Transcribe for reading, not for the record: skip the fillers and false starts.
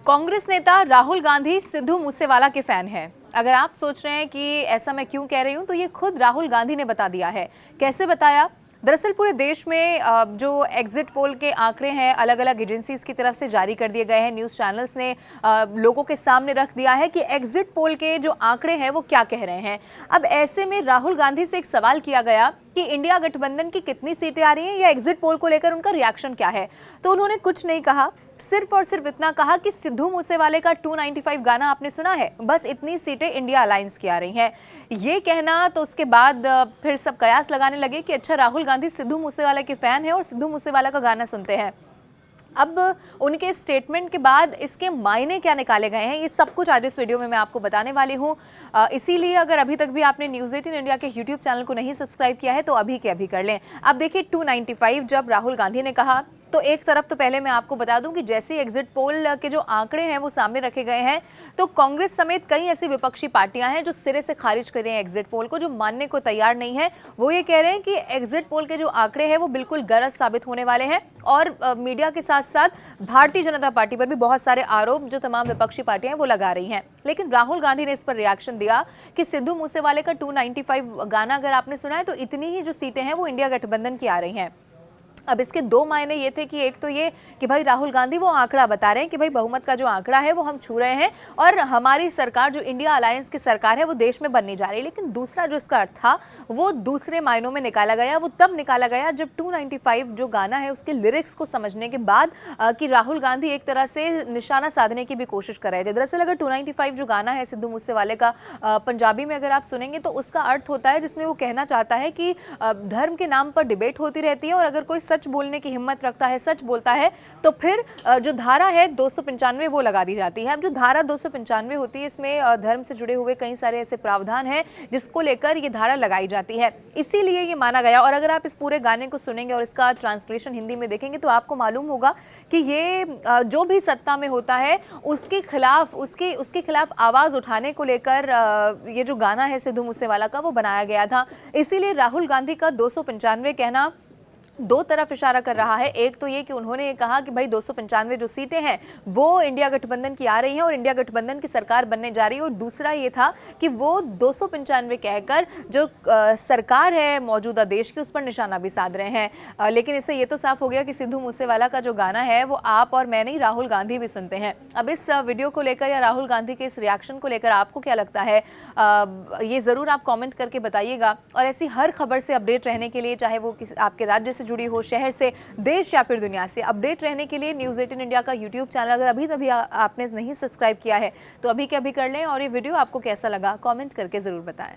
कांग्रेस नेता राहुल गांधी सिद्धू मूसेवाला के फैन हैं। अगर आप सोच रहे हैं कि ऐसा मैं क्यों कह रही हूं, तो ये खुद राहुल गांधी ने बता दिया है। कैसे बताया? दरअसल पूरे देश में जो एग्जिट पोल के आंकड़े हैं अलग अलग एजेंसीज की तरफ से जारी कर दिए गए हैं। न्यूज़ चैनल्स ने लोगों के सामने रख दिया है कि एग्जिट पोल के जो आंकड़े हैं वो क्या कह रहे हैं। अब ऐसे में राहुल गांधी से एक सवाल किया गया कि इंडिया गठबंधन की कितनी सीटें आ रही हैं या एग्जिट पोल को लेकर उनका रिएक्शन क्या है। तो उन्होंने कुछ नहीं कहा, सिर्फ और सिर्फ इतना कहा कि सिद्धू मूसेवाले का 295 गाना आपने सुना है, बस इतनी सीटें इंडिया अलायंस की आ रही हैं। ये कहना तो उसके बाद फिर सब कयास लगाने लगे कि अच्छा, राहुल गांधी सिद्धू मूसेवाले के फैन है और सिद्धू मूसेवाला का गाना सुनते हैं। अब उनके स्टेटमेंट के बाद इसके मायने क्या निकाले गए हैं, ये सब कुछ आज इस वीडियो में मैं आपको बताने वाली हूँ। इसीलिए अगर अभी तक भी आपने न्यूज़ 18 इंडिया के यूट्यूब चैनल को नहीं सब्सक्राइब किया है तो अभी के अभी कर लें। अब देखिए, 295 जब राहुल गांधी ने कहा तो एक तरफ तो पहले मैं आपको बता दूं कि जैसे एग्जिट पोल के जो आंकड़े हैं वो सामने रखे गए हैं, तो कांग्रेस समेत कई ऐसी विपक्षी पार्टियां हैं जो सिरे से खारिज कर रही हैं एग्जिट पोल को, जो मानने को तैयार नहीं है। वो ये कह रहे हैं कि एग्जिट पोल के जो आंकड़े हैं वो बिल्कुल गलत साबित होने वाले हैं। और मीडिया के साथ साथ भारतीय जनता पार्टी पर भी बहुत सारे आरोप जो तमाम विपक्षी पार्टियां हैं वो लगा रही हैं। लेकिन राहुल गांधी ने इस पर रिएक्शन दिया कि सिद्धू मूसेवाले का 295 गाना अगर आपने सुना है तो इतनी ही जो सीटें हैं वो इंडिया गठबंधन की आ रही हैं। अब इसके दो मायने ये थे कि एक तो ये कि भाई राहुल गांधी वो आंकड़ा बता रहे हैं कि भाई बहुमत का जो आंकड़ा है वो हम छू रहे हैं और हमारी सरकार जो इंडिया अलायंस की सरकार है वो देश में बनने जा रही है। लेकिन दूसरा जो इसका अर्थ था वो दूसरे मायनों में निकाला गया। वो तब निकाला गया जब 295 जो गाना है उसके लिरिक्स को समझने के बाद कि राहुल गांधी एक तरह से निशाना साधने की भी कोशिश कर रहे थे। दरअसल अगर 295 जो गाना है सिद्धू मूसेवाले का पंजाबी में अगर आप सुनेंगे तो उसका अर्थ होता है जिसमें वो कहना चाहता है कि धर्म के नाम पर डिबेट होती रहती है और अगर कोई सच बोलने की हिम्मत रखता है, सच बोलता है, तो फिर जो धारा है 295 वो लगा दी जाती है। अब जो धारा 295 होती है इसमें धर्म से जुड़े हुए कई सारे ऐसे प्रावधान हैं जिसको लेकर ये धारा लगाई जाती है, इसीलिए ये माना गया। और अगर आप इस पूरे गाने को सुनेंगे और इसका ट्रांसलेशन हिंदी में देखेंगे तो आपको मालूम होगा कि ये जो भी सत्ता में होता है उसके खिलाफ आवाज उठाने को लेकर ये जो गाना है सिद्धू मूसेवाला का वो बनाया गया था। इसीलिए राहुल गांधी का 295 कहना दो तरफ इशारा कर रहा है। एक तो ये कि उन्होंने ये कहा कि भाई 295 जो सीटें हैं वो इंडिया गठबंधन की आ रही हैं और इंडिया गठबंधन की सरकार बनने जा रही है। और दूसरा ये था कि वो 295 कहकर जो सरकार है मौजूदा देश की उस पर निशाना भी साध रहे हैं। लेकिन इससे ये तो साफ हो गया कि सिद्धू मूसेवाला का जो गाना है वो आप और मैं नहीं, राहुल गांधी भी सुनते हैं। अब इस वीडियो को लेकर या राहुल गांधी के इस रिएक्शन को लेकर आपको क्या लगता है, ये ज़रूर आप कॉमेंट करके बताइएगा। और ऐसी हर खबर से अपडेट रहने के लिए, चाहे वो किसी आपके राज्य से जुड़ी हो, शहर से, देश या फिर दुनिया से, अपडेट रहने के लिए न्यूज़ 18 इंडिया का यूट्यूब चैनल अगर अभी तभी आपने नहीं सब्सक्राइब किया है तो अभी के अभी कर लें। और ये वीडियो आपको कैसा लगा कमेंट करके ज़रूर बताएं।